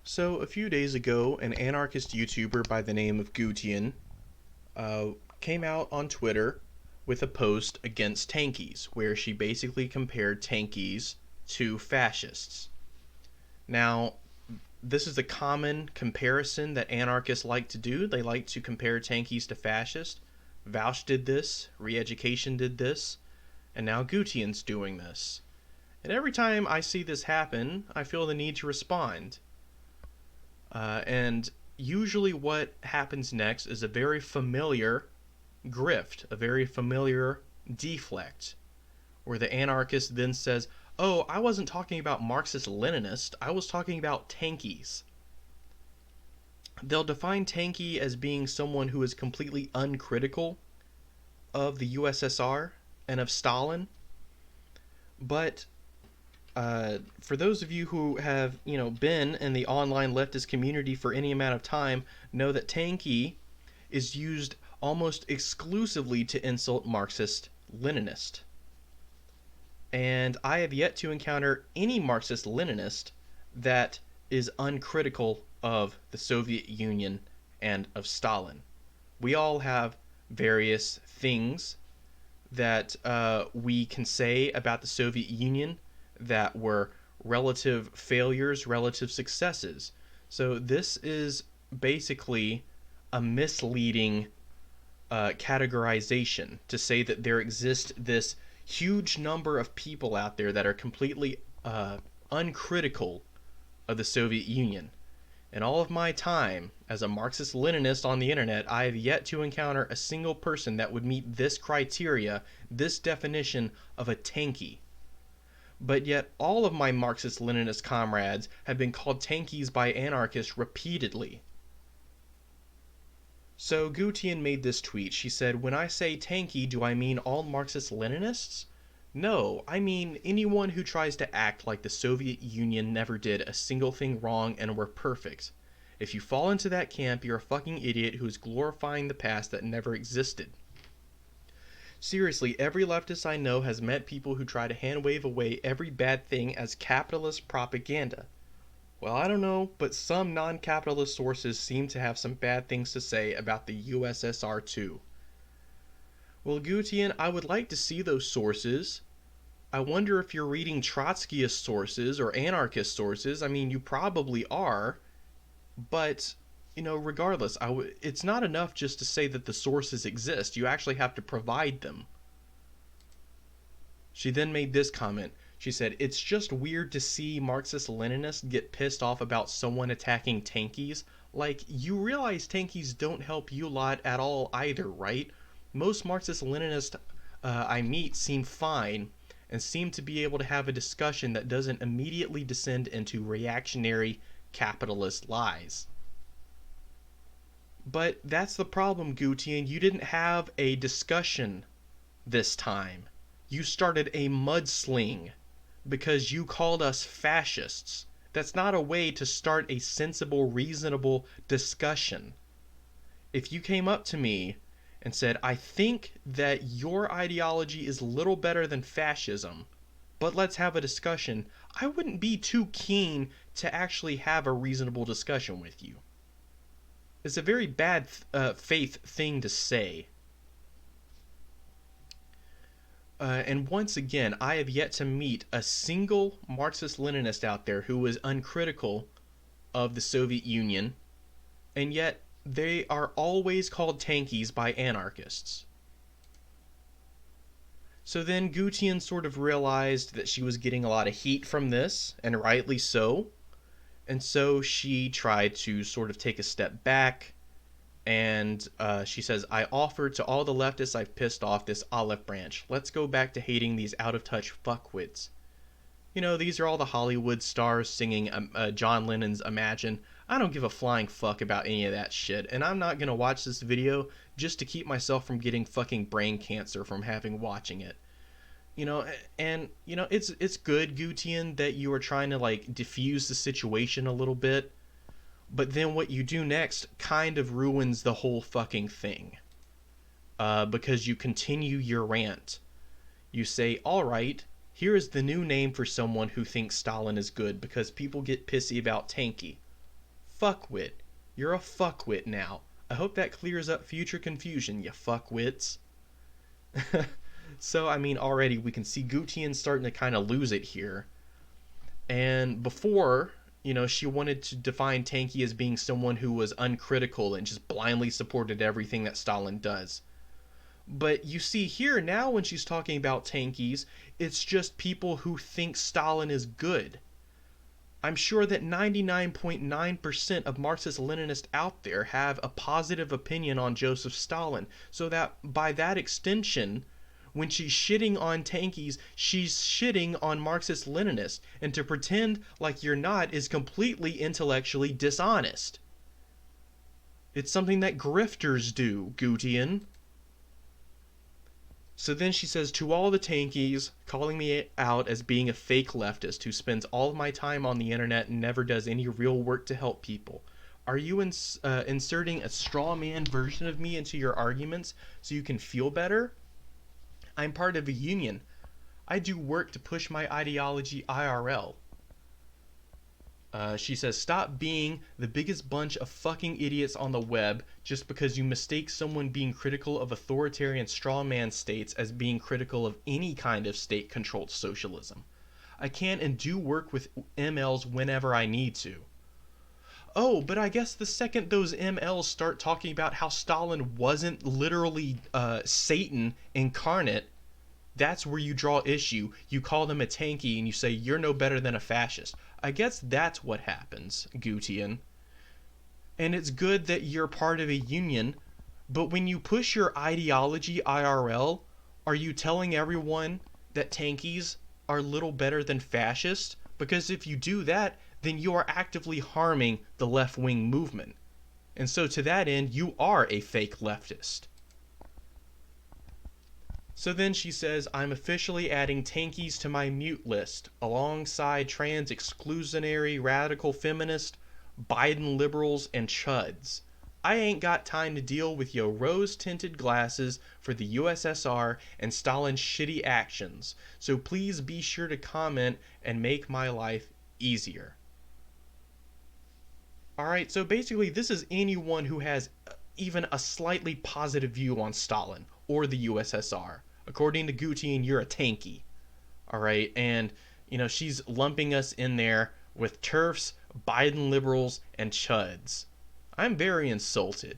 So, a few days ago, an anarchist YouTuber by the name of Gutian uh, came out on Twitter with a post against Tankies, where she basically compared Tankies to fascists. Now, this is a common comparison that anarchists like to do. They like to compare Tankies to fascists. Vaush did this, Re-Education did this, and now Gutian's doing this. And every time I see this happen, I feel the need to respond. And usually, what happens next is a very familiar grift, a very familiar deflect, where the anarchist then says, "Oh, I wasn't talking about Marxist-Leninists, I was talking about Tankies." They'll define Tankie as being someone who is completely uncritical of the USSR and of Stalin, but for those of you who have, been in the online leftist community for any amount of time, know that Tankie is used almost exclusively to insult Marxist-Leninist. And I have yet to encounter any Marxist-Leninist that is uncritical of the Soviet Union and of Stalin. We all have various things that we can say about the Soviet Union that were relative failures, relative successes. So this is basically a misleading categorization to say that there exists this huge number of people out there that are completely uncritical of the Soviet Union. In all of my time as a Marxist-Leninist on the internet, I have yet to encounter a single person that would meet this criteria, this definition of a tankie. But yet all of my Marxist-Leninist comrades have been called tankies by anarchists repeatedly. So Gutian made this tweet. She said, "When I say tankie, do I mean all Marxist-Leninists? No, I mean anyone who tries to act like the Soviet Union never did a single thing wrong and were perfect. If you fall into that camp, you're a fucking idiot who is glorifying the past that never existed." Seriously, every leftist I know has met people who try to hand-wave away every bad thing as capitalist propaganda. Well, I don't know, but some non-capitalist sources seem to have some bad things to say about the USSR too. Well, Gutian, I would like to see those sources. I wonder if you're reading Trotskyist sources or anarchist sources. I mean, you probably are, but regardless, it's not enough just to say that the sources exist. You actually have to provide them. She then made this comment. She said, "It's just weird to see Marxist-Leninists get pissed off about someone attacking tankies. Like, you realize tankies don't help you lot at all either, right? Most Marxist-Leninists I meet seem fine and seem to be able to have a discussion that doesn't immediately descend into reactionary capitalist lies." But that's the problem, Gutian. You didn't have a discussion this time. You started a mudsling because you called us fascists. That's not a way to start a sensible, reasonable discussion. If you came up to me and said, "I think that your ideology is a little better than fascism, but let's have a discussion," I wouldn't be too keen to actually have a reasonable discussion with you. It's a very bad faith thing to say. And once again, I have yet to meet a single Marxist-Leninist out there who was uncritical of the Soviet Union, and yet they are always called tankies by anarchists. So then Gutian sort of realized that she was getting a lot of heat from this, and rightly so. And so she tried to sort of take a step back, and she says, "I offered to all the leftists I've pissed off this olive branch. Let's go back to hating these out-of-touch fuckwits. These are all the Hollywood stars singing John Lennon's Imagine. I don't give a flying fuck about any of that shit, and I'm not gonna watch this video just to keep myself from getting fucking brain cancer from having watching it." It's good, Gutian, that you are trying to like diffuse the situation a little bit, but then what you do next kind of ruins the whole fucking thing. Because you continue your rant. You say, "All right, here is the new name for someone who thinks Stalin is good because people get pissy about Tankie. fuckwit. You're a fuckwit now. I hope that clears up future confusion, you fuckwits. So, I mean, already we can see Gutian starting to kind of lose it here. And before, she wanted to define Tankie as being someone who was uncritical and just blindly supported everything that Stalin does. But you see here now when she's talking about Tankies, it's just people who think Stalin is good. I'm sure that 99.9% of Marxist-Leninists out there have a positive opinion on Joseph Stalin, so that by that extension, when she's shitting on Tankies, she's shitting on Marxist-Leninists, and to pretend like you're not is completely intellectually dishonest. It's something that grifters do, Gutian. So then she says, to all the Tankies, calling me out as being a fake leftist who spends all of my time on the internet and never does any real work to help people. Are you inserting a straw man version of me into your arguments so you can feel better? I'm part of a union. I do work to push my ideology IRL. She says, stop being the biggest bunch of fucking idiots on the web just because you mistake someone being critical of authoritarian strawman states as being critical of any kind of state-controlled socialism. I can and do work with MLs whenever I need to. Oh, but I guess the second those MLs start talking about how Stalin wasn't literally Satan incarnate, that's where you draw issue. You call them a tankie and you say you're no better than a fascist. I guess that's what happens, Gutian. And it's good that you're part of a union, but when you push your ideology IRL, are you telling everyone that tankies are little better than fascists? Because if you do that, then you are actively harming the left-wing movement. And so to that end, you are a fake leftist. So then she says, I'm officially adding tankies to my mute list, alongside trans exclusionary radical feminist, Biden liberals, and chuds. I ain't got time to deal with your rose-tinted glasses for the USSR and Stalin's shitty actions, so please be sure to comment and make my life easier. Alright, so basically this is anyone who has even a slightly positive view on Stalin or the USSR. According to Gutian, you're a tankie. Alright, and, she's lumping us in there with TERFs, Biden liberals, and chuds. I'm very insulted.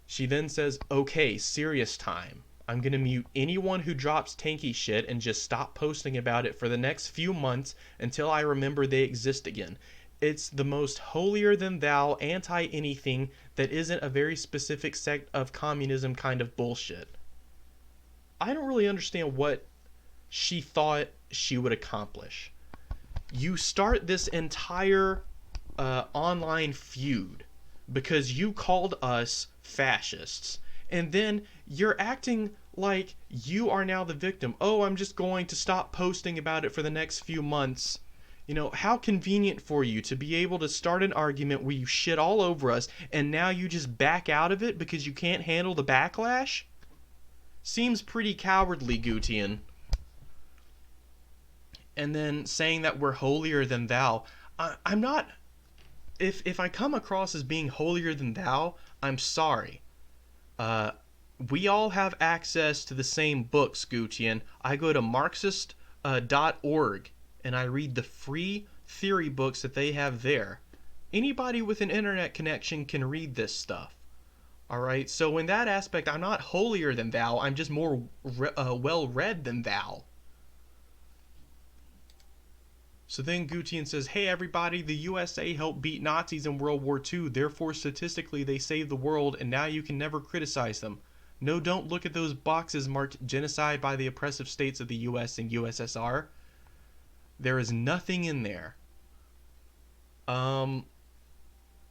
She then says, okay, serious time. I'm gonna mute anyone who drops tanky shit and just stop posting about it for the next few months until I remember they exist again. It's the most holier-than-thou anti-anything that isn't a very specific sect of communism kind of bullshit. I don't really understand what she thought she would accomplish. You start this entire online feud because you called us fascists, and then you're acting like you are now the victim. Oh, I'm just going to stop posting about it for the next few months. How convenient for you to be able to start an argument where you shit all over us and now you just back out of it because you can't handle the backlash? Seems pretty cowardly, Gutian. And then saying that we're holier than thou. I'm not... If I come across as being holier than thou, I'm sorry. We all have access to the same books, Gutian. I go to Marxist.org. and I read the free theory books that they have there. Anybody with an internet connection can read this stuff. Alright, so in that aspect, I'm not holier than thou, I'm just more well-read than thou. So then Gutian says, hey everybody, the USA helped beat Nazis in World War II, therefore statistically they saved the world, and now you can never criticize them. No, don't look at those boxes marked genocide by the oppressive states of the US and USSR. There is nothing in there.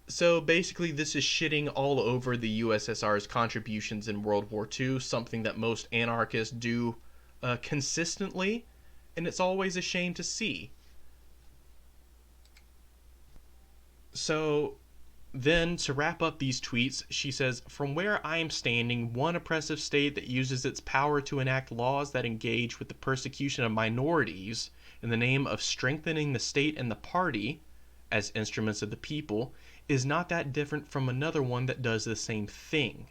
So basically this is shitting all over the USSR's contributions in World War II, something that most anarchists do consistently, and it's always a shame to see. So then, to wrap up these tweets, she says, from where I am standing, one oppressive state that uses its power to enact laws that engage with the persecution of minorities in the name of strengthening the state and the party, as instruments of the people is not that different from another one that does the same thing.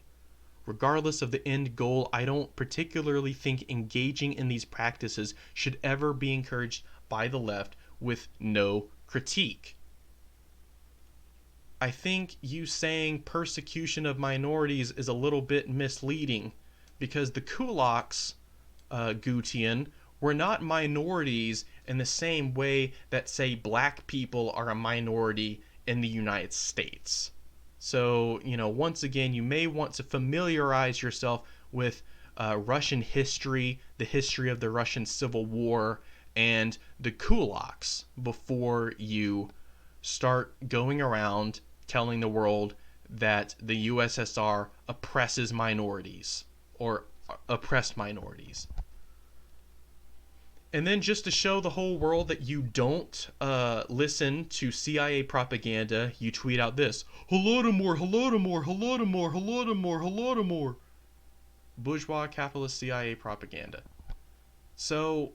Regardless of the end goal, I don't particularly think engaging in these practices should ever be encouraged by the left with no critique. I think you saying persecution of minorities is a little bit misleading, because the kulaks, Gutian, were not minorities in the same way that, say, black people are a minority in the United States. So, once again, you may want to familiarize yourself with Russian history, the history of the Russian Civil War, and the kulaks before you start going around telling the world that the USSR oppresses minorities or oppressed minorities. And then, just to show the whole world that you don't listen to CIA propaganda, you tweet out this: Holodomor, Holodomor, Holodomor, Holodomor, Holodomor. Bourgeois capitalist CIA propaganda. So,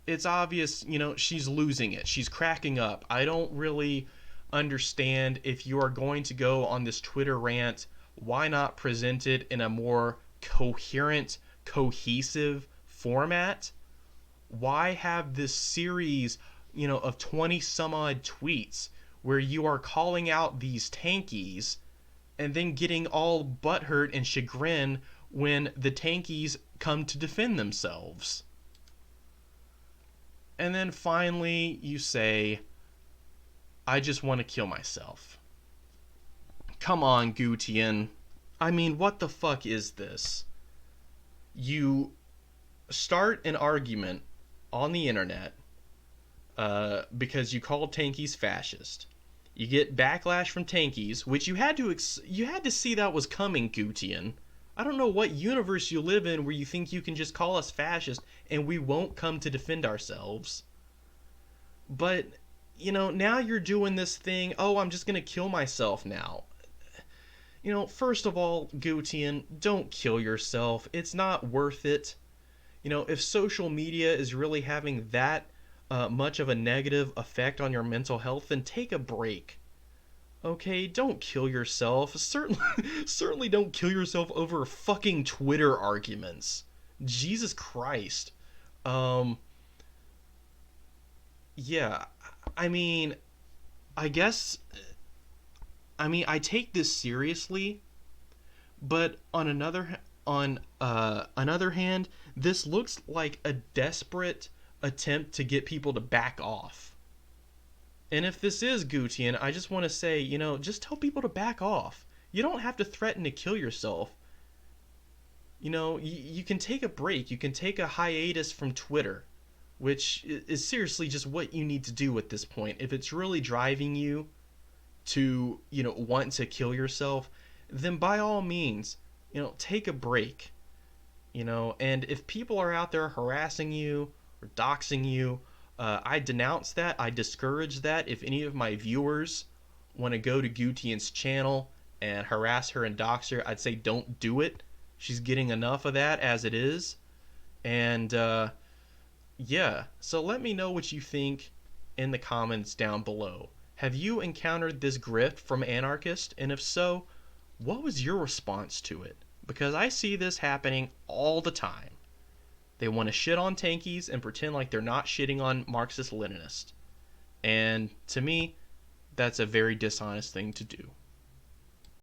it's obvious, she's losing it. She's cracking up. I don't really understand, if you are going to go on this Twitter rant, why not present it in a more coherent, cohesive format? Why have this series, of 20 some odd tweets where you are calling out these tankies and then getting all butthurt and chagrin when the tankies come to defend themselves? And then finally you say, I just want to kill myself. Come on, Gutian. I mean, what the fuck is this? You start an argument on the internet because you called Tankies fascist. You get backlash from Tankies, which you had to see that was coming, Gutian. I don't know what universe you live in where you think you can just call us fascist and we won't come to defend ourselves. But, now you're doing this thing, I'm just going to kill myself now. First of all, Gutian, don't kill yourself. It's not worth it. If social media is really having that much of a negative effect on your mental health, then take a break. Okay, don't kill yourself. Certainly don't kill yourself over fucking Twitter arguments. Jesus Christ. Yeah, I mean, I guess, I take this seriously, but on another hand, this looks like a desperate attempt to get people to back off. And if this is Gutian, I just want to say, just tell people to back off. You don't have to threaten to kill yourself. You can take a break. You can take a hiatus from Twitter, which is seriously just what you need to do at this point. If it's really driving you to, want to kill yourself, then by all means, take a break. And if people are out there harassing you or doxing you, I denounce that. I discourage that. If any of my viewers want to go to Gutian's channel and harass her and dox her, I'd say don't do it. She's getting enough of that as it is. And yeah, so let me know what you think in the comments down below. Have you encountered this grift from Anarchist? And if so, what was your response to it? Because I see this happening all the time. They want to shit on Tankies and pretend like they're not shitting on Marxist-Leninists. And to me, that's a very dishonest thing to do.